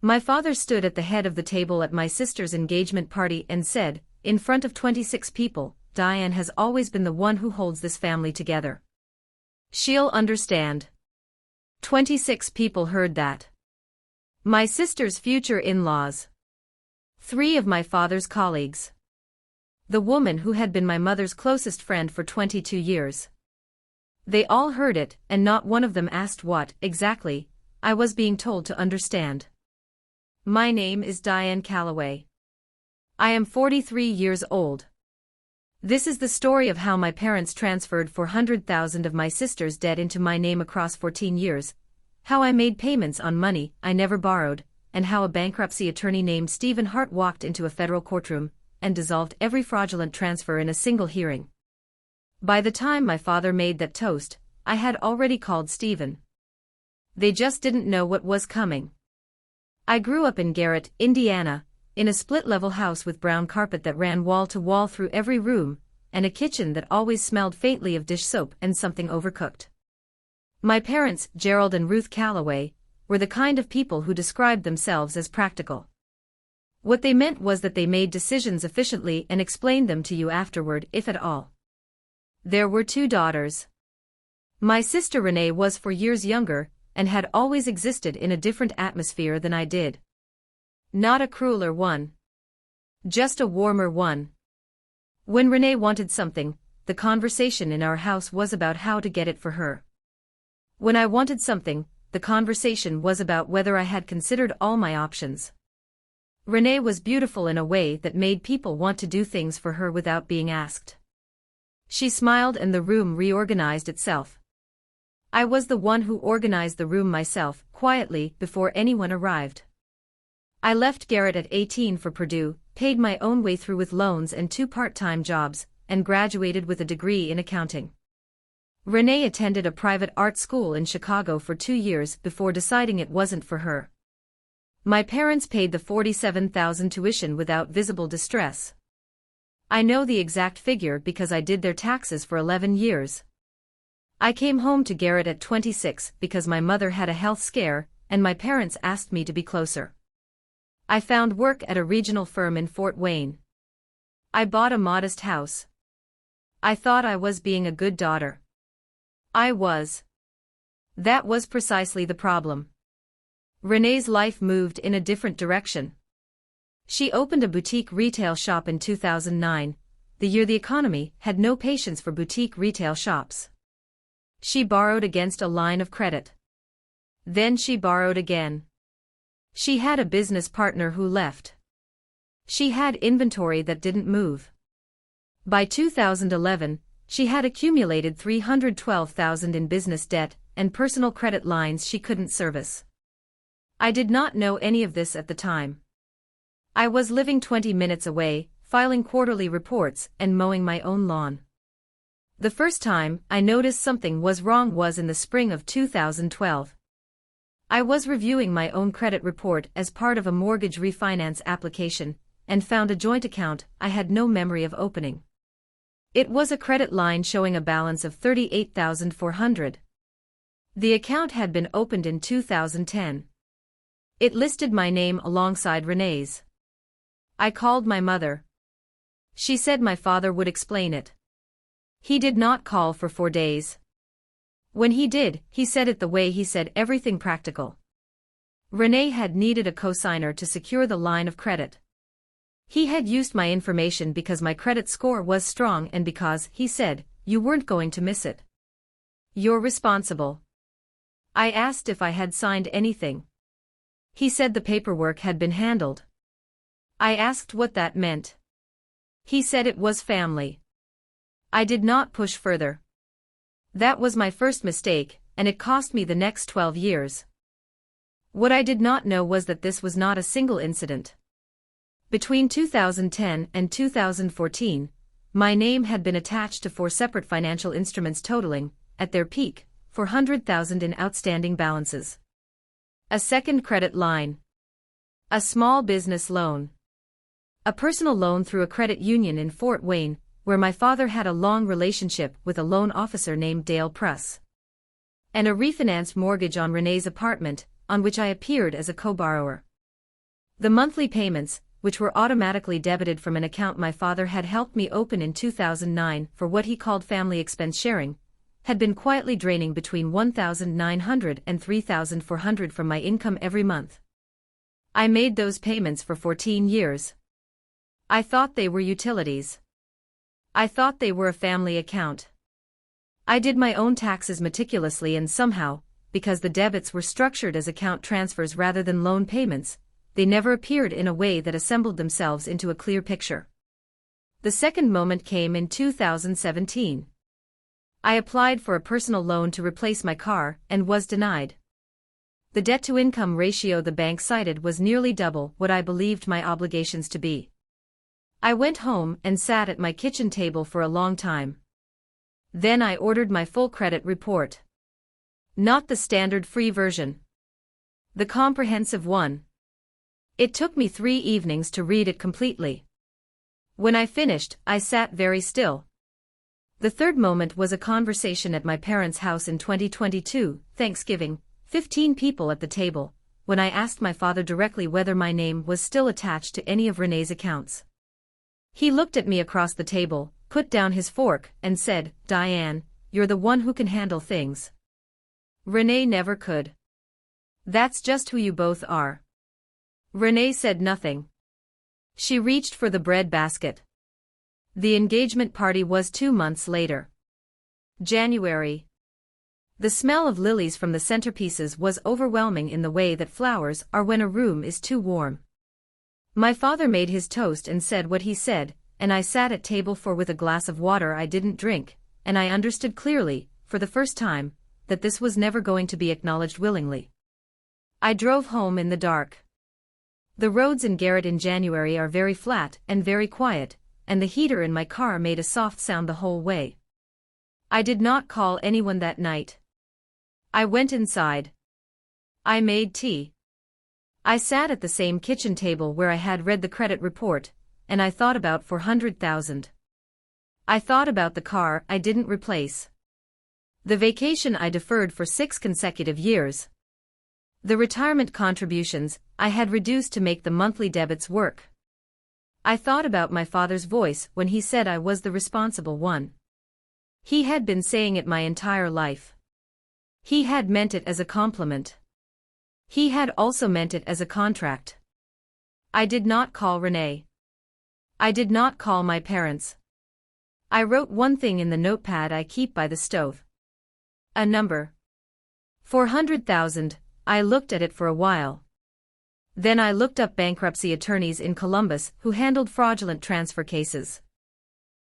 My father stood at the head of the table at my sister's engagement party and said, in front of 26 people, "Diane has always been the one who holds this family together. She'll understand." 26 people heard that. My sister's future in-laws. 3 of my father's colleagues. The woman who had been my mother's closest friend for 22 years. They all heard it, and not one of them asked what, exactly, I was being told to understand. My name is Diane Calloway. I am 43 years old. This is the story of how my parents transferred $400,000 of my sister's debt into my name across 14 years, how I made payments on money I never borrowed, and how a bankruptcy attorney named Stephen Hart walked into a federal courtroom and dissolved every fraudulent transfer in a single hearing. By the time my father made that toast, I had already called Stephen. They just didn't know what was coming. I grew up in Garrett, Indiana, in a split-level house with brown carpet that ran wall to wall through every room, and a kitchen that always smelled faintly of dish soap and something overcooked. My parents, Gerald and Ruth Calloway, were the kind of people who described themselves as practical. What they meant was that they made decisions efficiently and explained them to you afterward, if at all. There were 2 daughters. My sister Renee was 4 years younger, and had always existed in a different atmosphere than I did. Not a crueler one. Just a warmer one. When Renee wanted something, the conversation in our house was about how to get it for her. When I wanted something, the conversation was about whether I had considered all my options. Renee was beautiful in a way that made people want to do things for her without being asked. She smiled and the room reorganized itself. I was the one who organized the room myself, quietly, before anyone arrived. I left Garrett at 18 for Purdue, paid my own way through with loans and 2 part-time jobs, and graduated with a degree in accounting. Renee attended a private art school in Chicago for 2 years before deciding it wasn't for her. My parents paid the $47,000 tuition without visible distress. I know the exact figure because I did their taxes for 11 years. I came home to Garrett at 26 because my mother had a health scare, and my parents asked me to be closer. I found work at a regional firm in Fort Wayne. I bought a modest house. I thought I was being a good daughter. I was. That was precisely the problem. Renee's life moved in a different direction. She opened a boutique retail shop in 2009, the year the economy had no patience for boutique retail shops. She borrowed against a line of credit. Then she borrowed again. She had a business partner who left. She had inventory that didn't move. By 2011, she had accumulated $312,000 in business debt and personal credit lines she couldn't service. I did not know any of this at the time. I was living 20 minutes away, filing quarterly reports and mowing my own lawn. The first time I noticed something was wrong was in the spring of 2012. I was reviewing my own credit report as part of a mortgage refinance application, and found a joint account I had no memory of opening. It was a credit line showing a balance of $38,400. The account had been opened in 2010. It listed my name alongside Renee's. I called my mother. She said my father would explain it. He did not call for 4 days. When he did, he said it the way he said everything practical. Renee had needed a cosigner to secure the line of credit. He had used my information because my credit score was strong and because, he said, you weren't going to miss it. You're responsible. I asked if I had signed anything. He said the paperwork had been handled. I asked what that meant. He said it was family. I did not push further. That was my first mistake, and it cost me the next 12 years. What I did not know was that this was not a single incident. Between 2010 and 2014, my name had been attached to 4 separate financial instruments totaling, at their peak, $400,000 in outstanding balances. A second credit line. A small business loan. A personal loan through a credit union in Fort Wayne, where my father had a long relationship with a loan officer named Dale Pruss. And a refinanced mortgage on Renee's apartment, on which I appeared as a co-borrower. The monthly payments, which were automatically debited from an account my father had helped me open in 2009 for what he called family expense sharing, had been quietly draining between $1,900 and $3,400 from my income every month. I made those payments for 14 years. I thought they were utilities. I thought they were a family account. I did my own taxes meticulously, and somehow, because the debits were structured as account transfers rather than loan payments, they never appeared in a way that assembled themselves into a clear picture. The second moment came in 2017. I applied for a personal loan to replace my car and was denied. The debt-to-income ratio the bank cited was nearly double what I believed my obligations to be. I went home and sat at my kitchen table for a long time. Then I ordered my full credit report. Not the standard free version. The comprehensive one. It took me 3 evenings to read it completely. When I finished, I sat very still. The third moment was a conversation at my parents' house in 2022, Thanksgiving, 15 people at the table, when I asked my father directly whether my name was still attached to any of Renee's accounts. He looked at me across the table, put down his fork, and said, "Diane, you're the one who can handle things. Renee never could. That's just who you both are." Renee said nothing. She reached for the bread basket. The engagement party was 2 months later. January. The smell of lilies from the centerpieces was overwhelming in the way that flowers are when a room is too warm. My father made his toast and said what he said, and I sat at table 4 with a glass of water I didn't drink, and I understood clearly, for the first time, that this was never going to be acknowledged willingly. I drove home in the dark. The roads in Garrett in January are very flat and very quiet, and the heater in my car made a soft sound the whole way. I did not call anyone that night. I went inside. I made tea. I sat at the same kitchen table where I had read the credit report, and I thought about $400,000. I thought about the car I didn't replace. The vacation I deferred for 6 consecutive years. The retirement contributions I had reduced to make the monthly debits work. I thought about my father's voice when he said I was the responsible one. He had been saying it my entire life. He had meant it as a compliment. He had also meant it as a contract. I did not call Renee. I did not call my parents. I wrote one thing in the notepad I keep by the stove. A number. 400,000. I looked at it for a while. Then I looked up bankruptcy attorneys in Columbus who handled fraudulent transfer cases.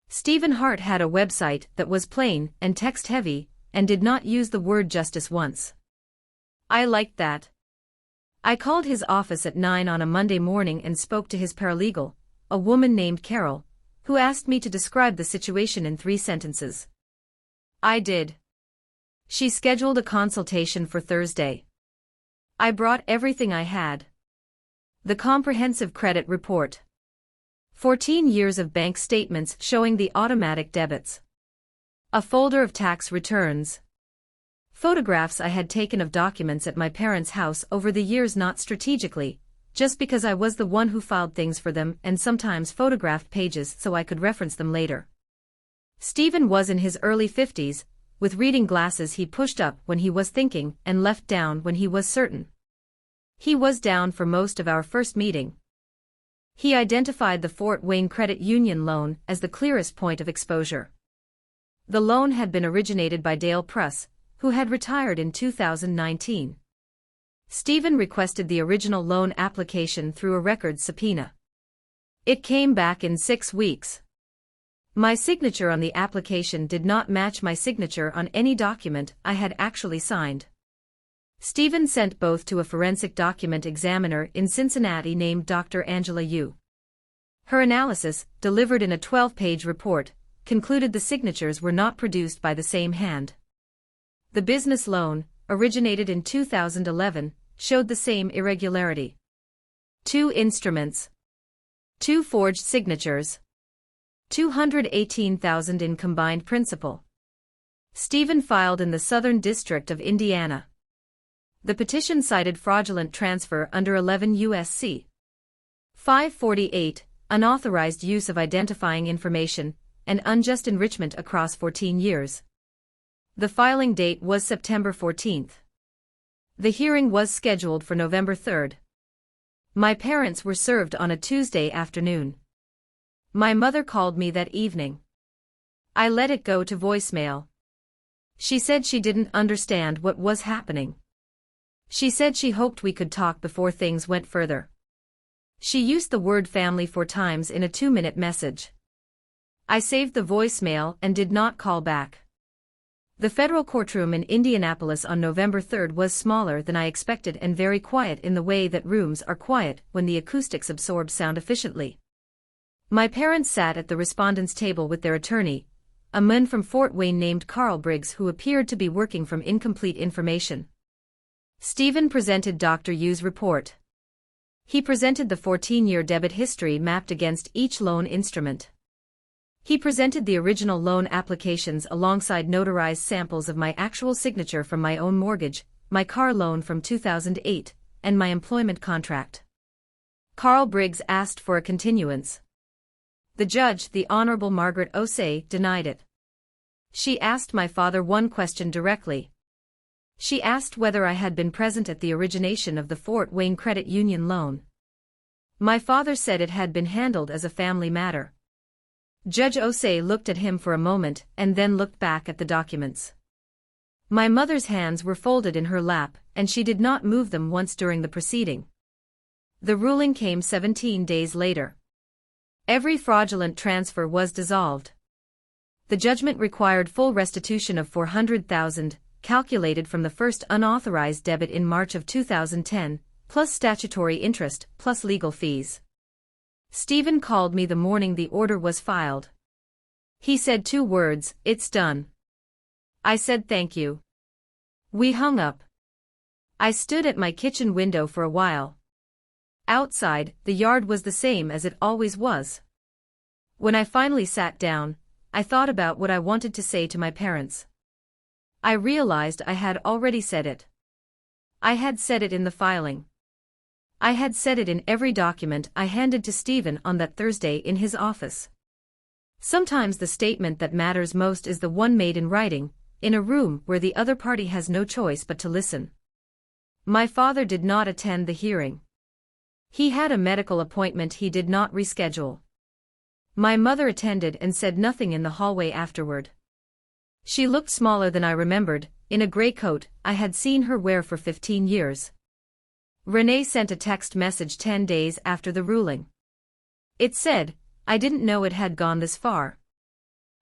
Stephen Hart had a website that was plain and text-heavy, and did not use the word justice once. I liked that. I called his office at 9 on a Monday morning and spoke to his paralegal, a woman named Carol, who asked me to describe the situation in 3 sentences. I did. She scheduled a consultation for Thursday. I brought everything I had. The comprehensive credit report. 14 years of bank statements showing the automatic debits. A folder of tax returns. Photographs I had taken of documents at my parents' house over the years, not strategically, just because I was the one who filed things for them, and sometimes photographed pages so I could reference them later. Stephen was in his early 50s, with reading glasses he pushed up when he was thinking and left down when he was certain. He was down for most of our first meeting. He identified the Fort Wayne Credit Union loan as the clearest point of exposure. The loan had been originated by Dale Pruss, who had retired in 2019. Stephen requested the original loan application through a records subpoena. It came back in 6 weeks. My signature on the application did not match my signature on any document I had actually signed. Stephen sent both to a forensic document examiner in Cincinnati named Dr. Angela Yu. Her analysis, delivered in a 12-page report, concluded the signatures were not produced by the same hand. The business loan, originated in 2011, showed the same irregularity. 2 instruments. 2 forged signatures. $218,000 in combined principal. Stephen filed in the Southern District of Indiana. The petition cited fraudulent transfer under 11 U.S.C. 548. Unauthorized use of identifying information and unjust enrichment across 14 years. The filing date was September 14. The hearing was scheduled for November 3. My parents were served on a Tuesday afternoon. My mother called me that evening. I let it go to voicemail. She said she didn't understand what was happening. She said she hoped we could talk before things went further. She used the word family 4 times in a 2-minute message. I saved the voicemail and did not call back. The federal courtroom in Indianapolis on November 3 was smaller than I expected and very quiet in the way that rooms are quiet when the acoustics absorb sound efficiently. My parents sat at the respondent's table with their attorney, a man from Fort Wayne named Carl Briggs who appeared to be working from incomplete information. Stephen presented Dr. Yu's report. He presented the 14-year debit history mapped against each loan instrument. He presented the original loan applications alongside notarized samples of my actual signature from my own mortgage, my car loan from 2008, and my employment contract. Carl Briggs asked for a continuance. The judge, the Honorable Margaret Osei, denied it. She asked my father one question directly. She asked whether I had been present at the origination of the Fort Wayne Credit Union loan. My father said it had been handled as a family matter. Judge Osei looked at him for a moment and then looked back at the documents. My mother's hands were folded in her lap, and she did not move them once during the proceeding. The ruling came 17 days later. Every fraudulent transfer was dissolved. The judgment required full restitution of $400,000, calculated from the first unauthorized debit in March of 2010, plus statutory interest, plus legal fees. Stephen called me the morning the order was filed. He said 2 words, "It's done." I said thank you. We hung up. I stood at my kitchen window for a while. Outside, the yard was the same as it always was. When I finally sat down, I thought about what I wanted to say to my parents. I realized I had already said it. I had said it in the filing. I had said it in every document I handed to Stephen on that Thursday in his office. Sometimes the statement that matters most is the one made in writing, in a room where the other party has no choice but to listen. My father did not attend the hearing. He had a medical appointment he did not reschedule. My mother attended and said nothing in the hallway afterward. She looked smaller than I remembered, in a gray coat I had seen her wear for 15 years. Renee sent a text message 10 days after the ruling. It said, "I didn't know it had gone this far."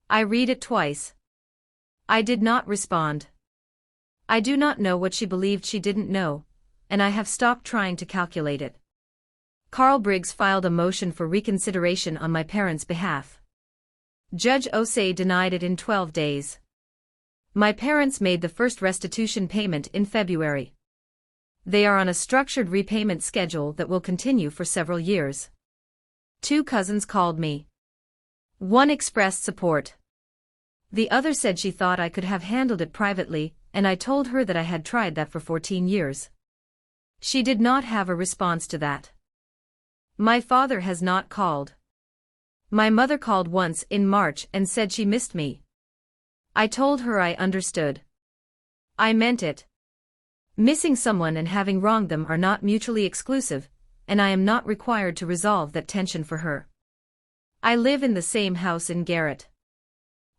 I read it twice. I did not respond. I do not know what she believed she didn't know, and I have stopped trying to calculate it. Carl Briggs filed a motion for reconsideration on my parents' behalf. Judge Osei denied it in 12 days. My parents made the first restitution payment in February. They are on a structured repayment schedule that will continue for several years. 2 cousins called me. One expressed support. The other said she thought I could have handled it privately, and I told her that I had tried that for 14 years. She did not have a response to that. My father has not called. My mother called once in March and said she missed me. I told her I understood. I meant it. Missing someone and having wronged them are not mutually exclusive, and I am not required to resolve that tension for her. I live in the same house in Garrett.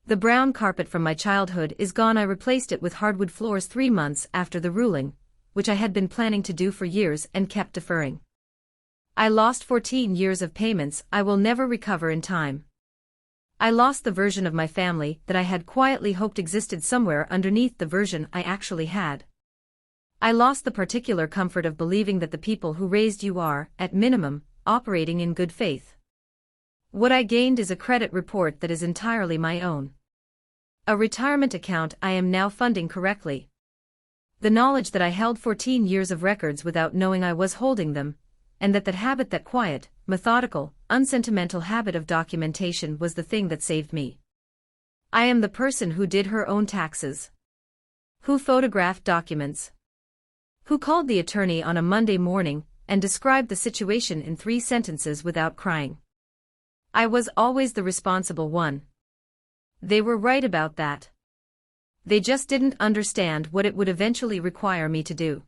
The brown carpet from my childhood is gone. I replaced it with hardwood floors 3 months after the ruling, which I had been planning to do for years and kept deferring. I lost 14 years of payments I will never recover in time. I lost the version of my family that I had quietly hoped existed somewhere underneath the version I actually had. I lost the particular comfort of believing that the people who raised you are, at minimum, operating in good faith. What I gained is a credit report that is entirely my own. A retirement account I am now funding correctly. The knowledge that I held 14 years of records without knowing I was holding them, and that habit, that quiet, methodical, unsentimental habit of documentation was the thing that saved me. I am the person who did her own taxes. Who photographed documents. Who called the attorney on a Monday morning, and described the situation in 3 sentences without crying. I was always the responsible one. They were right about that. They just didn't understand what it would eventually require me to do.